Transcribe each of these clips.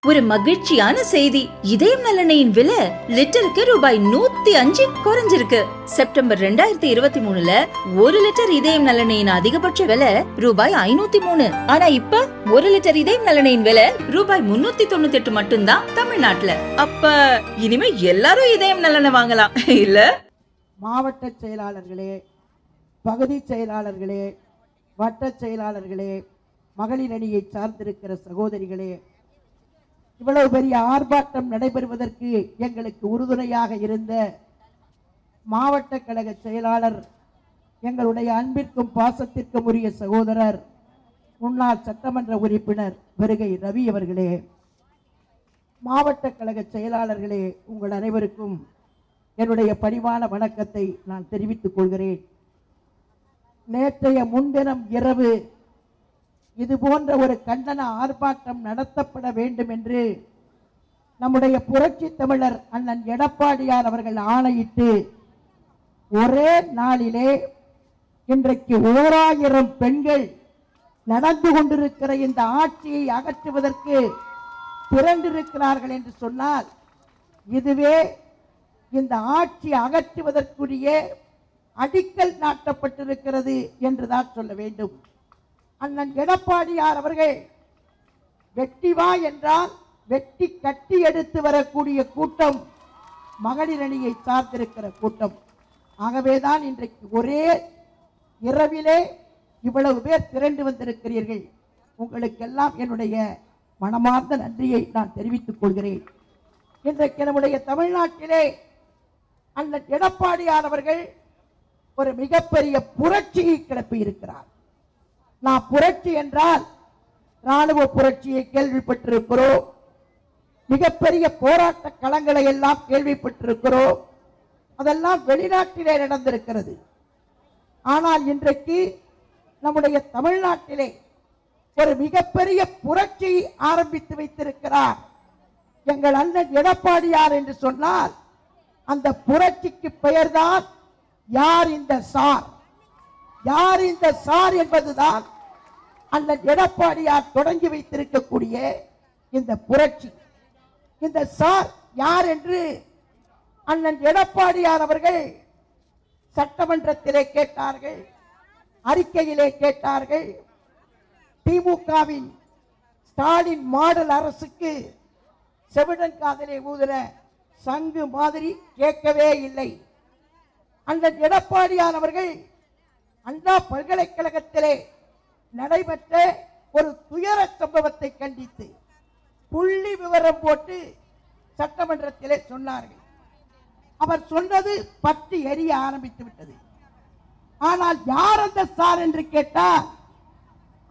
ஒரு மகிழ்ச்சியான செய்தி. இதயம் நலனையின் விலை லிட்டருக்கு ரூபாய் 105 குறைஞ்சிருக்கு. செப்டம்பர் 2023ல 1 லிட்டர் இதயம் நலனையின் அதிகபட்ச விலை ரூபாய் 503. ஆனா இப்ப 1 லிட்டர் இதயம் நலனையின் விலை ரூபாய் 398 மட்டும்தான் தமிழ்நாட்டுல. அப்ப இனிமே எல்லாரும் இதயம் நலனை வாங்கலாம் இல்ல? மாவட்ட செயலாளர்களே, பகுதி செயலாளர்களே, வட்ட செயலாளர்களே, மகளிர் அணியை சார்ந்திருக்கிற சகோதரிகளே, இவ்வளவு பெரிய ஆர்ப்பாட்டம் நடைபெறுவதற்கு எங்களுக்கு உறுதுணையாக இருந்த மாவட்ட கழக செயலாளர், எங்களுடைய அன்பிற்கும் பாசத்திற்கும் உரிய சகோதரர், முன்னாள் சட்டமன்ற உறுப்பினர் பெருகை ரவி அவர்களே, மாவட்ட கழக செயலாளர்களே, உங்கள் அனைவருக்கும் என்னுடைய பணிவான வணக்கத்தை நான் தெரிவித்துக் கொள்கிறேன். நேற்றைய முன்தினம் இரவு இது போன்ற ஒரு கண்டன ஆர்ப்பாட்டம் நடத்தப்பட வேண்டும் என்று நம்முடைய புரட்சி தமிழர் அண்ணன் எடப்பாடியார் அவர்கள் ஆணையிட்டு ஒரே நாளிலே இன்றைக்கு 1000 பெண்கள் நடந்து கொண்டிருக்கிற இந்த ஆட்சியை அகற்றுவதற்கு திரண்டிருக்கிறார்கள் என்று சொன்னால், இதுவே இந்த ஆட்சி அகற்றுவதற்குரிய அடிக்கல் நாட்டப்பட்டிருக்கிறது என்றுதான் சொல்ல வேண்டும். அண்ணன் எடப்பாடியார் அவர்கள் வெட்டி வா என்றால் வெட்டி கட்டி எடுத்து வரக்கூடிய கூட்டம் மகளிர் அணியை சார்ந்திருக்கிற கூட்டம். ஆகவேதான் இன்றைக்கு ஒரே இரவிலே இவ்வளவு பேர் திரண்டு வந்திருக்கிறீர்கள். உங்களுக்கெல்லாம் என்னுடைய மனமார்ந்த நன்றியை நான் தெரிவித்துக் கொள்கிறேன். இன்றைக்கு நம்முடைய தமிழ்நாட்டிலே அண்ணன் எடப்பாடியார் அவர்கள் ஒரு மிகப்பெரிய புரட்சியை கிளப்பி இருக்கிறார். நான் புரட்சி என்றால் ராணுவ புரட்சியை கேள்விப்பட்டிருக்கிறோம், மிகப்பெரிய போராட்ட களங்களை எல்லாம் கேள்விப்பட்டிருக்கிறோம், அதெல்லாம் வெளிநாட்டிலே நடந்திருக்கிறது. ஆனால் இன்றைக்கு நம்முடைய தமிழ்நாட்டிலே ஒரு மிகப்பெரிய புரட்சி ஆரம்பித்து வைத்திருக்கிறார் எங்கள் அண்ணன் எடப்பாடியார் என்று சொன்னால், அந்த புரட்சிக்கு பெயர்தான் யார் இந்த சார். யார் இந்த சார் என்பதுதான் அண்ணன் எடப்பாடியார் தொடங்கி வைத்திருக்கக்கூடிய இந்த புரட்சி. இந்த சார் யார் என்று அண்ணன் எடப்பாடியார் அவர்கள் சட்டமன்றத்திலே கேட்டார்கள், அறிக்கையிலே கேட்டார்கள். திமுகவின் ஸ்டாலின் மாடல் அரசுக்கு செவிடன் காதலை ஊதுற சங்கு மாதிரி கேட்கவே இல்லை. அண்ணன் எடப்பாடியார் அவர்கள் அண்ணா பல்கலைக்கழகத்திலே நடைபெற்ற ஒரு துயர சம்பவத்தை கண்டித்து புள்ளி விவரம் போட்டு சட்டமன்றத்திலே சொன்னார்கள். அவர் சொன்னது பற்றி எரிய ஆரம்பித்து விட்டது. ஆனால் யார் அந்த சார் என்று கேட்டால்,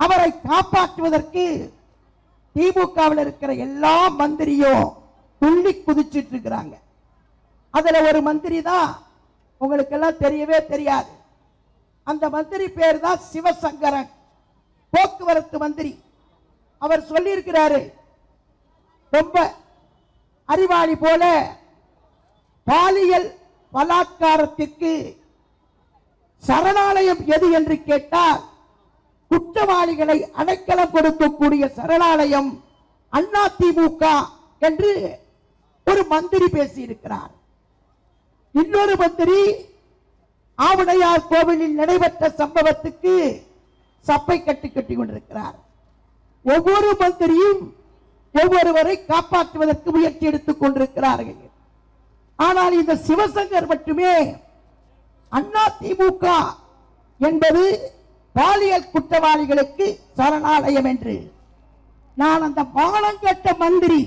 அவரை காப்பாற்றுவதற்கு திமுகவில் இருக்கிற எல்லா மந்திரியும் துள்ளி குதிச்சிட்டு இருக்கிறாங்க. அதுல ஒரு மந்திரி தான் உங்களுக்கு எல்லாம் தெரியவே தெரியாது. அந்த மந்திரி பேர் தான் சிவசங்கரன், போக்குவரத்து மந்திரி. அவர் சொல்லியிருக்கிறாரு, ரொம்ப அறிவாளி போல, பாலியல் பலாத்காரத்திற்கு சரணாலயம் எது என்று கேட்டால், குற்றவாளிகளை அடைக்கலம் கொடுக்கக்கூடிய சரணாலயம் அதிமுக என்று ஒரு மந்திரி பேசியிருக்கிறார். இன்னொரு மந்திரி ஆவுடையார் கோவிலில் நடைபெற்ற சம்பவத்துக்கு சப்பை கட்டி கொண்டிருக்கிறார். ஒவ்வொரு மந்திரியும் ஒவ்வொருவரை காப்பாற்றுவதற்கு முயற்சி எடுத்துக் கொண்டிருக்கிறார்கள். ஆனால் இந்த சிவசங்கர் மட்டுமே அதிமுக என்பது பாலியல் குற்றவாளிகளுக்கு சரணாலயம் என்று. நான் அந்த மானங்கெட்ட மந்திரி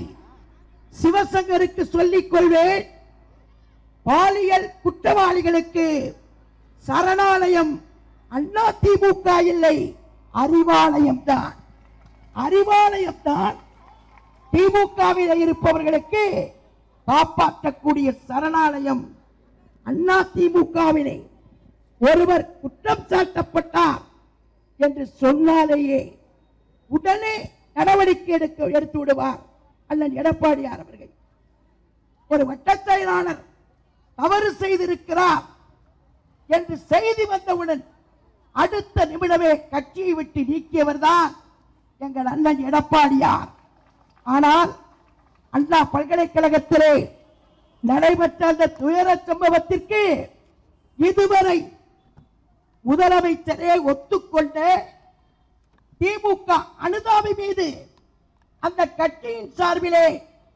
சிவசங்கருக்கு சொல்லிக் கொள்வேன், பாலியல் குற்றவாளிகளுக்கு சரணாலயம் அதிமுக இல்லை, அறிவாலயம் தான். அறிவாலயம் தான் திமுகவில் இருப்பவர்களுக்கு காப்பாற்றக்கூடிய சரணாலயம். அதிமுகவிலே ஒருவர் குற்றம் சாட்டப்பட்டார் என்று சொன்னாலேயே உடனே நடவடிக்கை எடுத்து விடுவார் அண்ணன் எடப்பாடியார் அவர்கள். ஒரு வட்ட செயலாளர் தவறு செய்திருக்கிறார் என்று செய்தி வந்தவுடன் அடுத்த நிமிடமே கட்சியை விட்டு நீக்கியவர் தான் எங்கள் அண்ணன் எடப்பாடியார். ஆனால் அண்ணா பல்கலைக்கழகத்திலே நடைபெற்ற அந்த துயர சம்பவத்திற்கு இதுவரை முதலமைச்சரே ஒத்துக்கொண்ட திமுக அனுதாபி மீது அந்த கட்சியின் சார்பிலே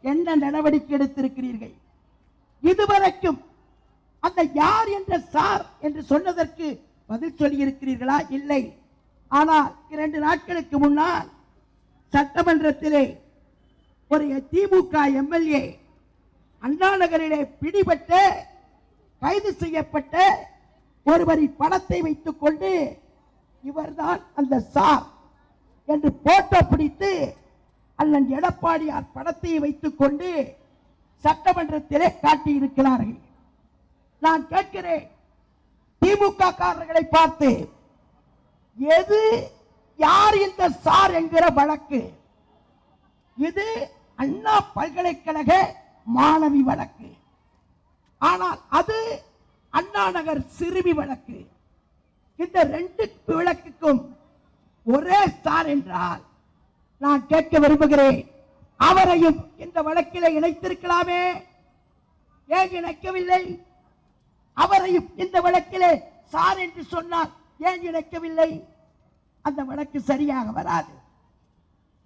என்ன நடவடிக்கை எடுத்திருக்கிறீர்கள்? இதுவரைக்கும் அந்த யார் என்ற சார் என்று சொன்னதற்கு பதில் சொல்லி இருக்கிறீர்களா? இல்லை. ஆனால் 2 நாட்களுக்கு முன்னால் சட்டமன்றத்திலே ஒரு திமுக எம்எல்ஏ அண்ணா நகரிலே பிடிபட்ட கைது செய்யப்பட்ட ஒருவரின் படத்தை வைத்துக் கொண்டு இவர்தான் அந்த சார் என்று போட்டோ பிடித்து அண்ணன் எடப்பாடியார் படத்தை வைத்துக் கொண்டு சட்டமன்றத்திலே காட்டியிருக்கிறார்கள். நான் கேட்கிறேன், திமுக காரர்களை பார்த்து, எது யார் இந்த சார் என்கிற வழக்கு? இது அண்ணா பல்கலைக்கழக மாணவி வழக்கு. ஆனால் அது அண்ணா நகர் சிறுமி வழக்கு. இந்த 2 வழக்குக்கும் ஒரே சார் என்றால் நான் கேட்க விரும்புகிறேன், அவரையும் இந்த வழக்கிலே இணைத்திருக்கலாமே? ஏன் இணைக்கவில்லை? அவரையும் இந்த வழக்கிலே சார் என்று சொன்னால் ஏன் இணைக்கவில்லை? அந்த வழக்கு சரியாக வராது.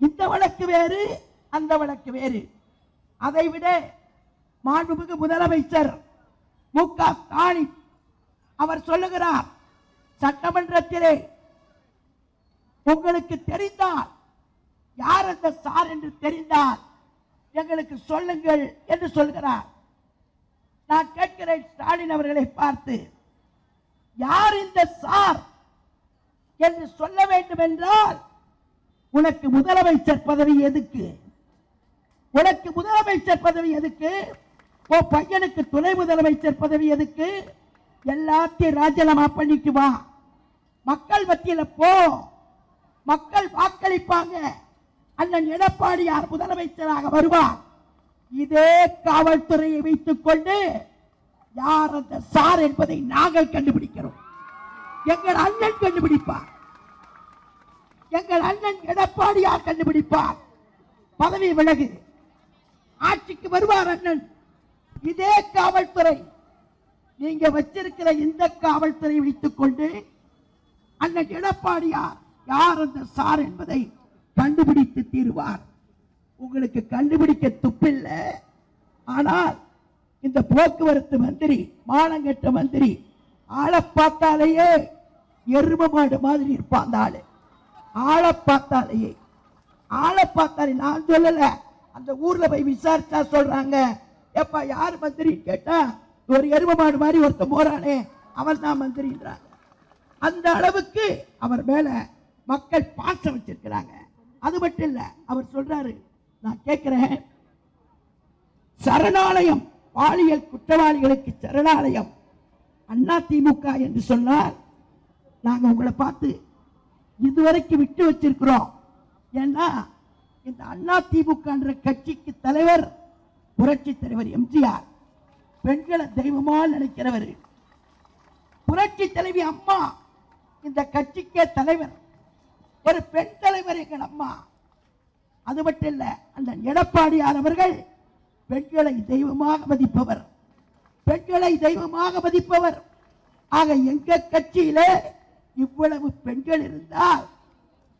இந்த வழக்கு வேறு, அந்த வழக்கு வேறு. அதைவிட மாண்புமிகு முதலமைச்சர் மு.க. ஸ்டாலின் அவர் சொல்லுகிறார், சட்டமன்றத்திலே உங்களுக்கு தெரிந்தால், யார் அந்த சார் என்று தெரிந்தால் எங்களுக்கு சொல்லுங்கள் என்று சொல்கிறார். நான் கேட்கிறேன் ஸ்டாலின் அவர்களை பார்த்து, யார் இந்த சார் என்று சொல்ல வேண்டும் என்றால் உனக்கு முதலமைச்சர் பதவி எதுக்கு? உனக்கு முதலமைச்சர் பதவி எதுக்கு? உன் பையனுக்கு துணை முதலமைச்சர் பதவி எதுக்கு? எல்லாத்தையும் ராஜினாமா பண்ணிட்டு வா, மக்கள் மத்தியில போ, மக்கள் வாக்களிப்பாங்க, அண்ணன் எடப்பாடியார் முதலமைச்சராக வருவார். இதே காவல்துறையை வைத்துக் கொண்டு யார் அந்த சார் என்பதை நாங்கள் கண்டுபிடிக்கிறோம். எங்கள் அண்ணன் கண்டுபிடிப்பார், எங்கள் அண்ணன் எடப்பாடியார் கண்டுபிடிப்பார். பதவி விலகு, ஆட்சிக்கு வருவார் அண்ணன். இதே காவல்துறை, நீங்க வச்சிருக்கிற இந்த காவல்துறை வைத்துக் கொண்டு அண்ணன் எடப்பாடியார் யார் அந்த சார் என்பதை கண்டுபிடித்து தீருவார். உங்களுக்கு கண்டுபிடிக்க துப்பில்லை. ஆனால் இந்த போக்குவரத்து மந்திரி, மானங்கெட்ட மந்திரி, ஆளை பார்த்தாலேயே எரும மாடு மாதிரி இருப்பான் அந்த ஆளு. ஆளை பார்த்தாலேயே நான் சொல்லல, அந்த ஊர்ல போய் விசாரிச்சா சொல்றாங்க, எப்ப யார் மந்திரி கேட்டா ஒரு எரும மாடு மாதிரி ஒருத்தன் போறானே அவன் தான் மந்திரின்றாங்க. அந்த அளவுக்கு அவர் மேல மக்கள் பாசம் வச்சிருக்கிறாங்க. அது மட்டும் இல்ல, அவர் சொல்றாரு, நான் கேட்கிறேன், சரணாலயம், பாலியல் குற்றவாளிகளுக்கு சரணாலயம் அண்ணா திமுக என்று சொன்னார். நாங்க உங்களை பார்த்து இதுவரைக்கும் விட்டு வச்சிருக்கிறோம். ஏன்னா இந்த அண்ணா திமுக என்ற கட்சிக்கு தலைவர் புரட்சி தலைவர் எம்ஜிஆர், பெண்களை தெய்வமா நினைக்கிறவர். புரட்சி தலைவி அம்மா இந்த கட்சிக்கே தலைவர், ஒரு பெண் தலைவர் எங்கள் அம்மா. அது மட்டும் இல்ல, அந்த எடப்பாடியார் அவர்கள் பெண்களை தெய்வமாக மதிப்பவர், பெண்களை தெய்வமாக மதிப்பவர். ஆக எங்க கட்சியில இவ்வளவு பெண்கள் இருந்தால்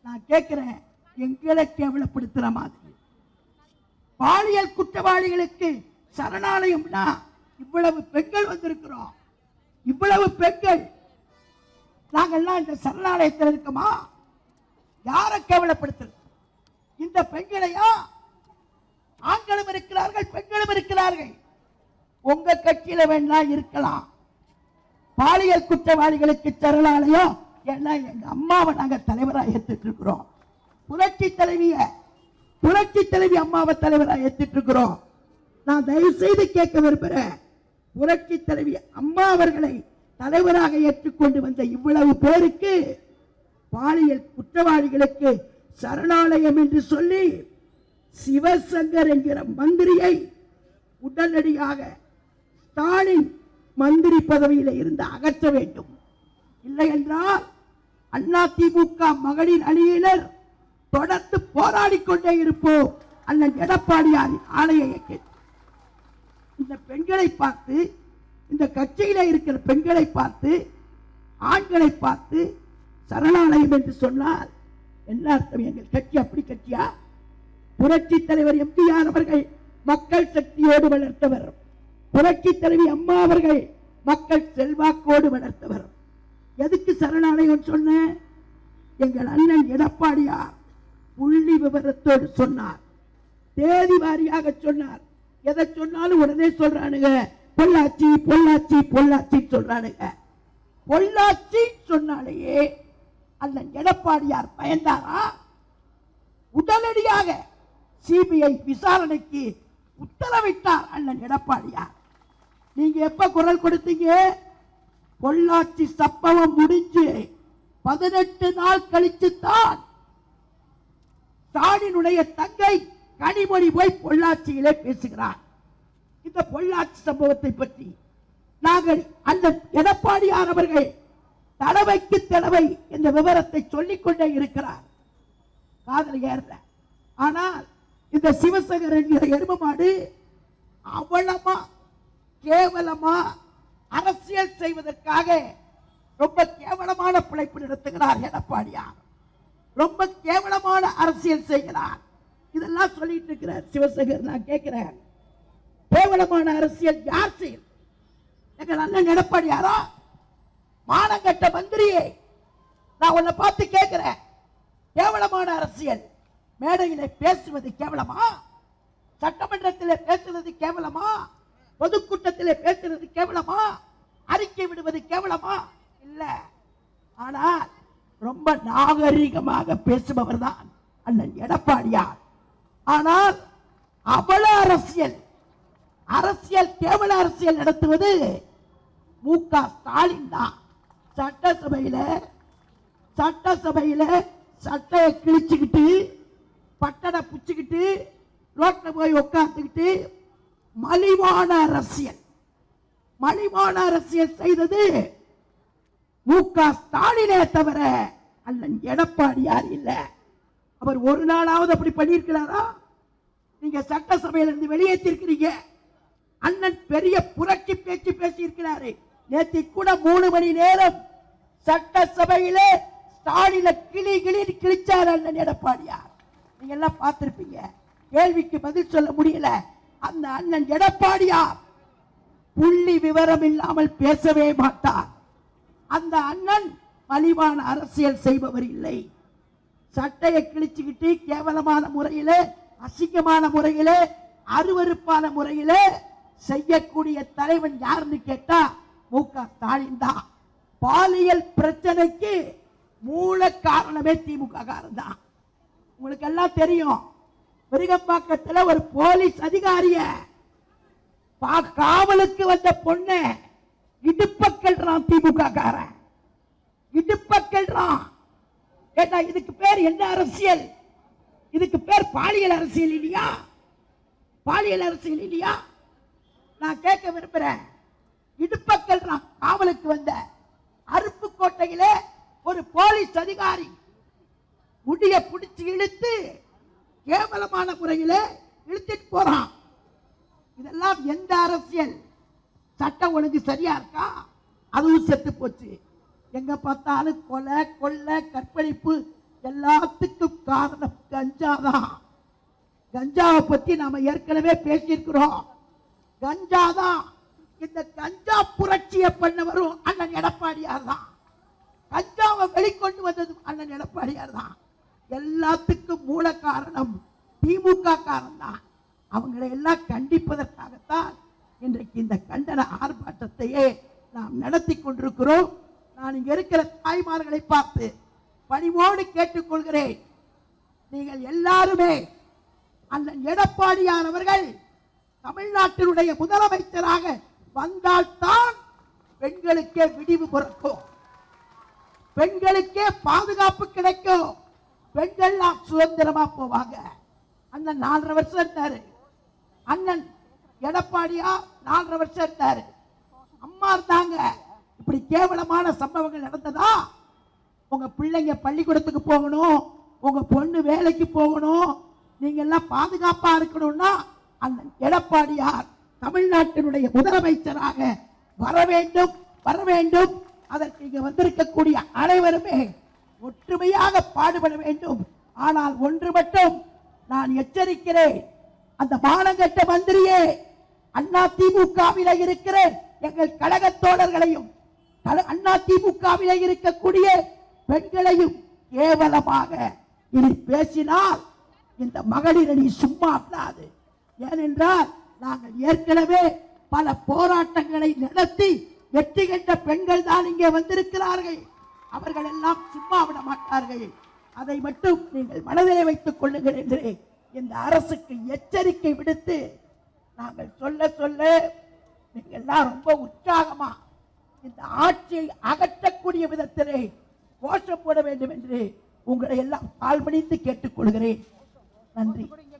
நான் கேட்கிறேன், எங்களை கேவலப்படுத்துற மாதிரி பாலியல் குற்றவாளிகளுக்கு சரணாலயம்னா இவ்வளவு பெண்கள் வந்திருக்கிறோம், இவ்வளவு பெண்கள், நாங்கள்லாம் இந்த சரணாலயத்தில் இருக்கோமா? யாரை கேவலப்படுத்துறது? இந்த பெண்களையா? ஆண்களும் இருக்கிறார்கள், பெண்களும் இருக்கிறார்கள். உங்க கட்சியில வேணா இருக்கலாம். பாலியல் குற்றவாளிகளுக்கு சரணாலயம் ஏன்னா எங்க அம்மாவை நாங்க தலைவராக ஏத்துட்டு இருக்கிறோம். புரட்சி தலைவி அம்மாவை தலைவராக ஏத்துட்டு இருக்கிறோம். நான் தயவு செய்து கேட்க விரும்புகிறேன், புரட்சி தலைவி அம்மா அவர்களை தலைவராக ஏற்றுக்கொண்டு வந்த இவ்வளவு பேருக்கு பாலியல் குற்றவாளிகளுக்கு சரணாலயம் என்று சொல்லி சிவசங்கர் என்கிற மந்திரியை உடனடியாக ஸ்டாலின் மந்திரி பதவியில் இருந்து அகற்ற வேண்டும். இல்லை என்றால் அண்ணா திமுக மகளிர் அணியினர் தொடர்ந்து போராடி கொண்டே இருப்போம். அண்ணன் எடப்பாடியாரின் ஆணையை கேட்டு இந்த பெண்களை பார்த்து, இந்த கட்சியில இருக்கிற பெண்களை பார்த்து, ஆண்களை பார்த்து சரணாலயம் என்று சொன்னால் என்ன அர்த்தம்? எங்கள் கட்சி அப்படி கட்சியா? புரட்சி தலைவர் எம்ஜிஆர் அவர்கள் மக்கள் சக்தியோடு வளர்த்தவர். புரட்சி தலைவி அம்மா அவர்கள் மக்கள் செல்வாக்கோடு வளர்த்தவர். எதுக்கு சரணாலயம் சொன்ன? எங்கள் அண்ணன் எடப்பாடியார் புள்ளி விவரத்தோடு சொன்னார், தேதி வாரியாக சொன்னார். எதை சொன்னாலும் உடனே சொல்றானுங்க பொள்ளாச்சி பொள்ளாச்சி பொள்ளாச்சி சொல்றானுங்க. பொள்ளாச்சி சொன்னாலேயே அண்ணன் எடப்பாடியார் பயந்தாரா? உடனடியாக சிபிஐ விசாரணைக்கு உத்தரவிட்டார் அண்ணன் எடப்பாடியார். நீங்க எப்ப குரல் கொடுத்தீங்க? பொள்ளாச்சி சம்பவம் முடிஞ்சு 18 நாள் கழித்து தான் ஸ்டாலினுடைய தங்கை கனிமொழி போய் பொள்ளாச்சியிலே பேசுகிறார். இந்த பொள்ளாச்சி சம்பவத்தை பற்றி நாங்கள் அந்த எடப்பாடியார் அவர்கள் தடவைக்கு தடவை இந்த விவரத்தை சொல்லிக் கொண்டே இருக்கிறார். காதல் ஏறல. ஆனால் இந்த சிவசங்கர் என்கிற எரும மாடு அவலமா கேவலமா அரசியல் செய்வதற்காக ரொம்ப கேவலமான பிழைப்பு நடத்துகிறார் எடப்பாடியார். ரொம்ப கேவலமான அரசியல் செய்கிறார். இதெல்லாம் சொல்லிட்டு இருக்கிறார் சிவசங்கர். நான் கேட்கிறேன், கேவலமான அரசியல் யார் செய்யும்? எங்கள் அண்ணன் எடப்பாடியாரா? மானங்கட்ட மந்திரியே, நான் உன்னை பார்த்து கேட்கிறேன், கேவலமான அரசியல் மேடையிலே பேசுவது கேவலமா? சட்டமன்றத்திலே பேசுவது கேவலமா? பொதுக்கூட்டத்திலே பேசுவது கேவலமா? அறிக்கை விடுவது கேவலமா? இல்ல. ஆனால் ரொம்ப நாகரிகமாக பேசுபவர் தான் அண்ணன் எடப்பாடியார். ஆனால் அவல அரசியல், அரசியல் கேவல அரசியல் நடத்துவது மு.க. ஸ்டாலின் தான். சட்டசபையில சட்டையை கிழிச்சுக்கிட்டு பட்டனை புச்சுக்கிட்டு ரோட்ல போய் உட்கார்ந்துக்கிட்டு மலிவான அரசியல் செய்தது மு.க. ஸ்டாலினே தவிர அண்ணன் எடப்பாடியார் இல்ல. அவர் ஒரு நாளாவது அப்படி பண்ணியிருக்கிறாரா? நீங்க சட்டசபையில இருந்து வெளியேற்றிருக்கிறீங்க. அண்ணன் பெரிய புரட்சி பேச்சு பேசி இருக்கிறாரு. நேற்று கூட 3 மணி நேரம் சட்டசபையிலே ஸ்டாலின கிழிச்சார் அண்ணன் எடப்பாடியார். நீங்க எல்லாம் பார்த்திருப்பீங்க. கேள்விக்கு பதில் சொல்ல முடியல. அந்த அண்ணன் எடப்பாடியார் புள்ளி விவரம் இல்லாமல் பேசவே மாட்டார். அந்த அண்ணன் மலிவான அரசியல் செய்பவர் இல்லை. சட்டையை கிழிச்சுக்கிட்டு கேவலமான முறையிலே, அசிங்கமான முறையிலே, அருவருப்பான முறையிலே செய்யக்கூடிய தலைவன் யாருன்னு கேட்டா மு.க. ஸ்டாலின் தான். பாலியல் பிரச்சனைக்கு மூல காரணமே திமுக காரன் தான். உங்களுக்கு எல்லாம் தெரியும். விருகம்பாக்கத்தில் ஒரு போலீஸ் அதிகாரிய காவலுக்கு வந்த பொண்ணு இடுப்பக்கல்றான் திமுக காரன். இடுப்பக்கல்றான். கேட்டா இதுக்கு பேர் என்ன அரசியல்? இதுக்கு பேர் பாலியல் அரசியல் இல்லையா? பாலியல் அரசியல் இல்லையா? நான் கேட்க விரும்புறேன். இடுப்பக்கல் காவலுக்கு வந்த அருப்புக்கோட்டையிலே ஒரு போலீஸ் அதிகாரி முடிய பிடிச்சு இழுத்து கேவலமான முறையிலே இழுத்துட்டு போறான். இதெல்லாம் எந்த அரசியல்? சட்டம் ஒழுங்கு சரியா இருக்கா? அதுவும் செத்து போச்சு. எங்க பார்த்தாலும் கொலை, கொள்ளை, கற்பழிப்பு எல்லாத்துக்கும் காரணம் கஞ்சாதான். கஞ்சாவை பத்தி நாம ஏற்கனவே பேசியிருக்கிறோம். கஞ்சாதான். இந்த கஞ்சா புரட்சியை பண்ணவரும் அண்ணன் எடப்பாடியார் தான். கஞ்சாவை வெளிக்கொண்டு வந்ததும் அண்ணன் எடப்பாடியார் தான். எல்லாத்துக்கும் மூல காரணம் திமுக காரணம் தான். அவங்களை எல்லாம் கண்டிப்பதற்காகத்தான் இன்றைக்கு இந்த கண்டன ஆர்ப்பாட்டத்தையே நாம் நடத்தி கொண்டிருக்கிறோம். நான் இங்க இருக்கிற தாய்மார்களை பார்த்து பணிவோடு கேட்டுக்கொள்கிறேன். நீங்கள் எல்லாருமே அண்ணன் எடப்பாடியார் அவர்கள் தமிழ்நாட்டினுடைய முதலமைச்சராக வந்தால்தான் பெண்களுக்கே விடிவு பிறக்கும், பெண்களுக்கே பாதுகாப்பு கிடைக்கும், பெண்கள் சுதந்திரமா போவாங்க. அண்ணன் 4.5 வருஷம் இருந்தாரு. அண்ணன் எடப்பாடியார் 4.5 வருஷம் இருந்தாரு. அம்மா இருந்தாங்க. இப்படி கேவலமான சம்பவங்கள் நடந்ததா? உங்க பிள்ளைங்க பள்ளிக்கூடத்துக்கு போகணும், உங்க பொண்ணு வேலைக்கு போகணும், நீங்க எல்லாம் பாதுகாப்பா இருக்கணும்னா அண்ணன் எடப்பாடியார் தமிழ்நாட்டினுடைய முதலமைச்சராக வர வேண்டும் வர வேண்டும். அதற்கு இங்க வந்திருக்கக்கூடிய அனைவருமே ஒற்றுமையாக பாடுபட வேண்டும். ஆனால் ஒன்று மட்டும் நான் எச்சரிக்கிறேன், அந்த மானங்கட்ட மந்திரியே, அண்ணா திமுகவில இருக்கிற எங்கள் கழக தோழர்களையும் அண்ணா திமுகவில இருக்கக்கூடிய பெண்களையும் கேவலமாக இனி பேசினால் இந்த மகளிர் அணி சும்மா விடாது. ஏனென்றால் நாங்கள் ஏற்கனவே பல போராட்டங்களை நடத்தி வெற்றி கண்ட பெண்கள் தான் இங்கே வந்திருக்கிறார்கள். அவர்கள் எல்லாம் சும்மா விட மாட்டார்கள். அதை மட்டும் நீங்கள் மனதிலே வைத்துக் கொள்ளுங்கள் என்று இந்த அரசுக்கு எச்சரிக்கை விடுத்து நாங்கள் சொல்ல சொல்ல நீங்கள் எல்லாம் ரொம்ப உற்சாகமா இந்த ஆட்சியை அகற்றக்கூடிய விதத்திலே கோஷம் போட வேண்டும் என்று உங்களை எல்லாம் பால்பணித்து கேட்டுக்கொள்கிறேன். நன்றி.